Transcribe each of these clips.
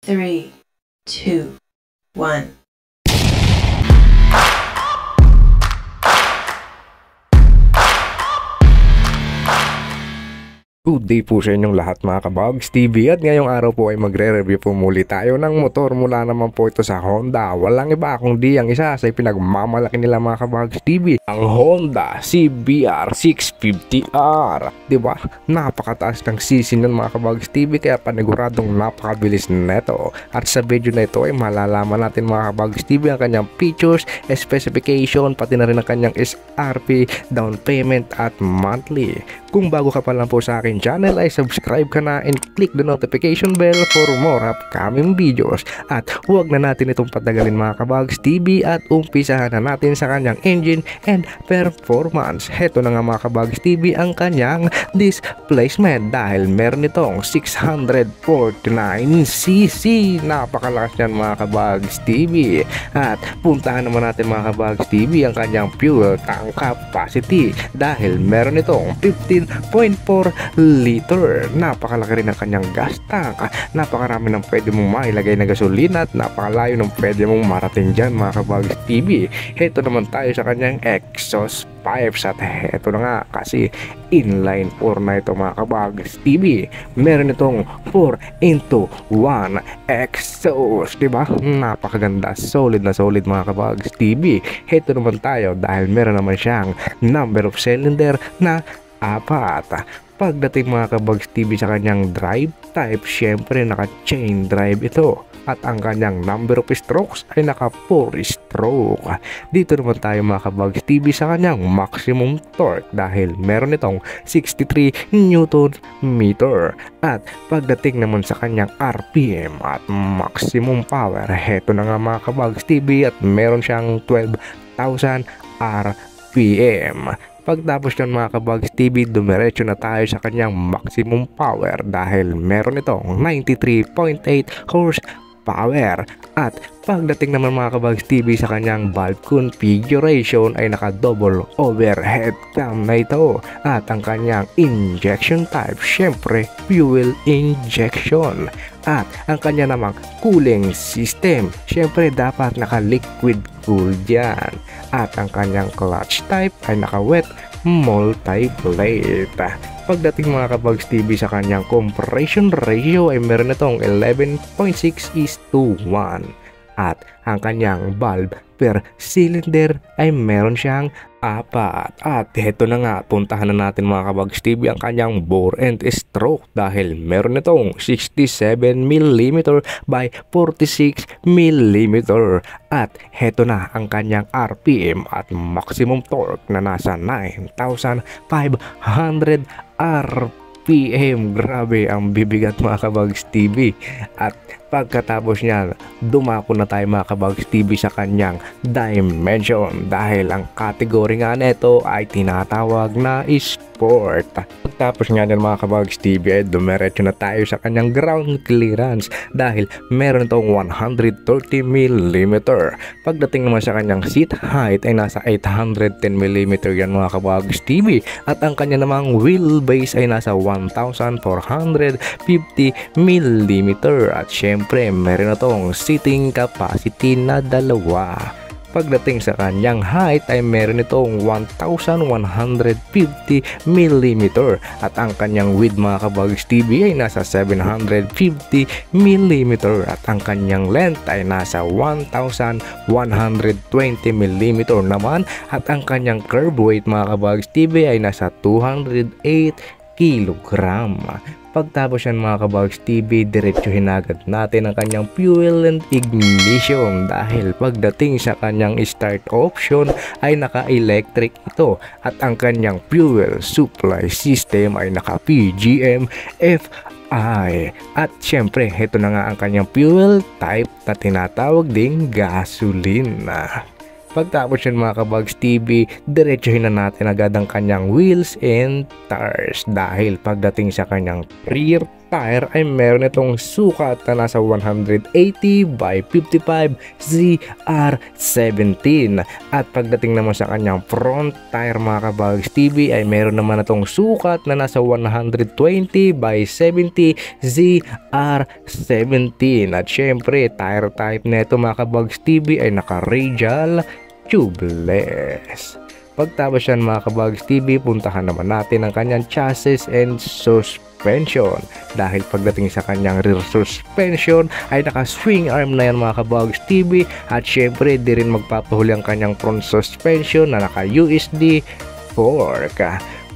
3, 2, 1. Good day po sa inyong lahat mga kabags TV, at ngayong araw po ay magre-review po muli tayo ng motor mula naman po ito sa Honda. Walang iba kundi ang isa sa pinagmamalaki nila mga kabags TV, ang Honda CBR 650R. Diba? Napakataas ng cc ng mga kabags TV, kaya paniguradong napakabilis neto. At sa video na ito ay malalaman natin mga kabags TV ang kanyang features, specification, pati na rin ang kanyang SRP, down payment at monthly. Kung bago ka pa lang po sa akin channel ay subscribe ka na and click the notification bell for more upcoming videos. At huwag na natin itong patagalin mga kabags TV at umpisahan na natin sa kanyang engine and performance. Heto na nga mga kabags TV ang kanyang displacement dahil meron itong 649cc. Napakalakas yan mga kabags TV. At puntahan naman natin mga kabags TV ang kanyang fuel tank capacity dahil meron itong 15.4 liter. Napakalaki rin ang kanyang gas tank. Napakarami ng pwede mong mailagay na gasolina at napakalayo ng pwede mong marating dyan mga kabags TV. Heto naman tayo sa kanyang exhaust pipes at heto na nga kasi inline 4 na ito mga kabags TV. Meron itong 4x1 exhaust, diba? Napakaganda, solid na solid mga kabags TV. Heto naman tayo dahil meron naman siyang number of cylinder na 4. Pagdating mga kabags TV sa kanyang drive type, syempre naka chain drive ito. At ang kanyang number of strokes ay naka 4 stroke. Dito naman tayo mga kabags TV sa kanyang maximum torque dahil meron itong 63 Newton meter. At pagdating naman sa kanyang RPM at maximum power, heto na nga mga kabags TV at meron siyang 12,000 RPM. Pagtapos ng mga kabags TV, dumiretso na tayo sa kanyang maximum power dahil meron itong 93.8 horsepower. At pagdating naman mga kabags TV sa kanyang valve configuration ay naka double overhead cam na ito. At ang kanyang injection type, syempre fuel injection. At ang kanya namang cooling system, syempre dapat naka liquid cool dyan. At ang kanyang clutch type ay naka wet multi-plate. Pagdating mga kabags TV sa kanyang compression ratio ay meron itong 11.6:1. At ang kanyang valve per cylinder ay meron siyang 4. At heto na nga, puntahan na natin mga kabags TV ang kanyang bore and stroke dahil meron itong 67mm by 46mm. At heto na ang kanyang RPM at maximum torque na nasa 9,500 RPM. Grabe ang bibigat mga kabags TV. At pagkatapos niyan, dumako na tayo mga kabags TV sa kanyang dimension dahil ang category nga nito ay tinatawag na sport. Pagkatapos nga ng mga kabags TV ay dumiretso na tayo sa kanyang ground clearance dahil meron itong 130mm. Pagdating naman sa kanyang seat height ay nasa 810mm yan mga kabags TV. At ang kanya namang wheelbase ay nasa 1,450mm. At syempre meron na tong seating capacity na 2. Pagdating sa kanyang height ay meron itong 1,150mm. At ang kanyang width mga kabags TV ay nasa 750mm. At ang kanyang length ay nasa 1,120mm naman. At ang kanyang curb weight mga kabags TV ay nasa 208 kilogram. Pagtapos yan mga kabags TV, diretsuhin agad natin ang kanyang fuel and ignition dahil pagdating sa kanyang start option ay naka-electric ito. At ang kanyang fuel supply system ay naka-PGM FI. At syempre, ito na nga ang kanyang fuel type na tinatawag ding gasolina. Pagtapos yun mga kabags TV, diretsuhin na natin agad ang kanyang wheels and tires dahil pagdating sa kanyang rear tire ay meron itong sukat na nasa 180 by 55 ZR17. At pagdating naman sa kanyang front tire mga kabags TV ay meron naman itong sukat na nasa 120 by 70 ZR17. At syempre tire type na ito mga kabags TV ay naka-radial tubeless. Pagtapos yan mga kabags TV, puntahan naman natin ang kanyang chassis and suspension. Dahil pagdating sa kanyang rear suspension ay naka-swing arm na yan mga kabags TV. At syempre di rin magpapahuli ang kanyang front suspension na naka-USD fork.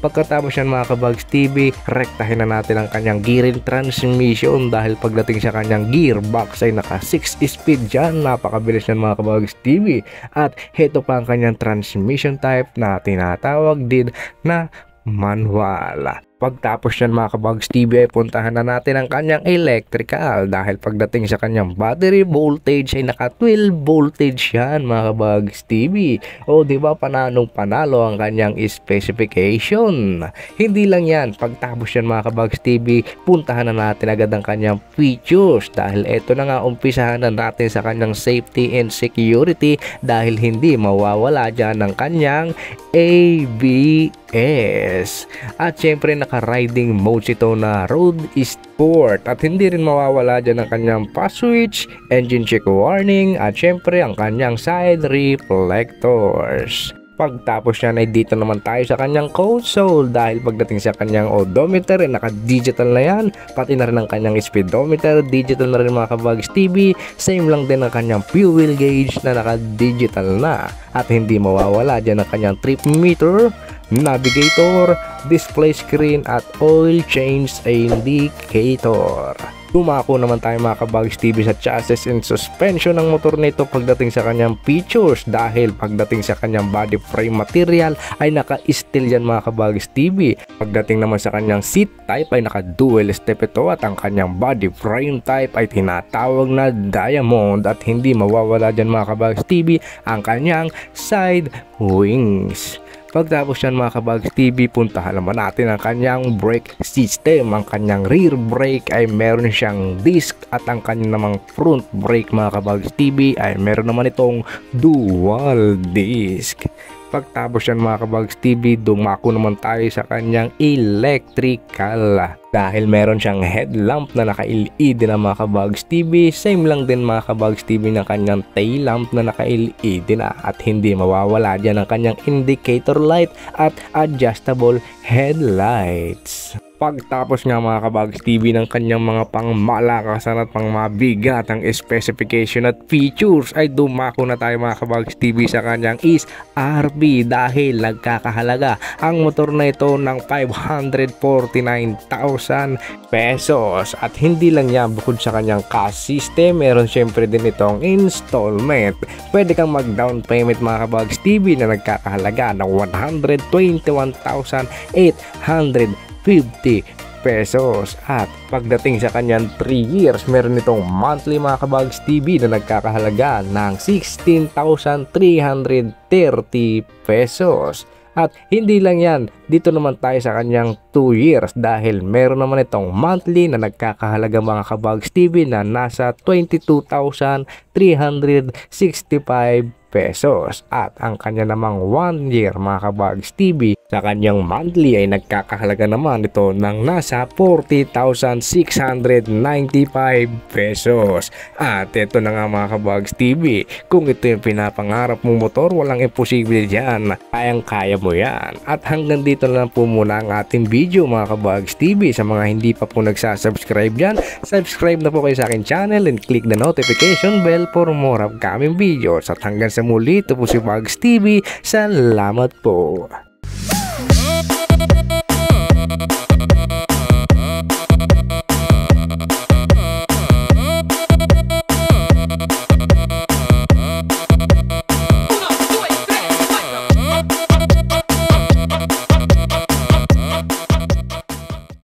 Pagkatapos yan mga kabags TV, rektahin na natin ang kanyang gear and transmission dahil pagdating sa kanyang gearbox ay naka 6 speed dyan. Napakabilis yan mga kabags TV. At heto pa ang kanyang transmission type na tinatawag din na manual. Pagtapos yan mga kabags TV ay puntahan na natin ang kanyang electrical dahil pagdating sa kanyang battery voltage ay naka 12 voltage yan mga kabags TV. O diba pananong panalo ang kanyang specification. Hindi lang yan, pagtapos yan mga kabags TV, puntahan na natin agad ang kanyang features dahil eto na nga umpisahan na natin sa kanyang safety and security dahil hindi mawawala dyan ang kanyang ABS. At syempre naka-riding mode ito na Road Sport at hindi rin mawawala dyan ang kanyang pass switch, engine check warning at syempre ang kanyang side reflectors. Pagtapos yan ay dito naman tayo sa kanyang console dahil pagdating sa kanyang odometer ay naka-digital na yan, pati na rin ang kanyang speedometer, digital na rin mga kabags TV, same lang din ang kanyang fuel gauge na naka-digital na at hindi mawawala dyan ang kanyang trip meter, navigator, display screen at oil change indicator. Dumako naman tayo mga kabags TV sa chassis and suspension ng motor nito pagdating sa kanyang features dahil pagdating sa kanyang body frame material ay naka-steel yan mga kabags TV. Pagdating naman sa kanyang seat type ay naka-dual step ito at ang kanyang body frame type ay tinatawag na diamond at hindi mawawala dyan mga kabags TV ang kanyang side wings. Pagtapos yan mga kabags TV, puntahan naman natin ang kanyang brake system. Ang kanyang rear brake ay meron siyang disc at ang kanyang namang front brake mga kabags TV ay meron naman itong dual disc. Pagtapos yan mga kabags TV, dumako naman tayo sa kanyang electrical dahil meron siyang headlamp na naka-LED na mga kabags TV, same lang din mga kabags TV ng kanyang tail lamp na naka-LED na at hindi mawawala dyan ang kanyang indicator light at adjustable headlights. Pagtapos nga mga kabags TV ng kanyang mga pangmalakasan at pangmabigat ang specification at features ay dumako na tayo mga kabags TV sa kanyang RB dahil nagkakahalaga ang motor na ito ng 549,000 pesos. At hindi lang yan, bukod sa kanyang cash system, meron syempre din itong installment. Pwede kang mag down payment mga kabags TV na nagkakahalaga ng 121,850 pesos. At pagdating sa kanyang 3 years, meron itong monthly mga kabags TV na nagkakahalaga ng 16,330 pesos. At hindi lang yan, dito naman tayo sa kanyang 2 years dahil meron naman itong monthly na nagkakahalaga mga kabags TV na nasa 22,365 pesos. At ang kanya namang 1 year mga kabags TV sa kanyang monthly ay nagkakahalaga naman ito ng nasa 40,695 pesos. At ito na nga mga kabags TV, kung ito yung pinapangarap mong motor, walang imposible dyan, kayang-kaya mo yan. At hanggang dito na lang po muna ang ating video mga kabags TV. Sa mga hindi pa po nagsasubscribe dyan, subscribe na po kayo sa aking channel and click the notification bell for more upcoming videos. At hanggang sa muli, ito po si Bags TV. Salamat po.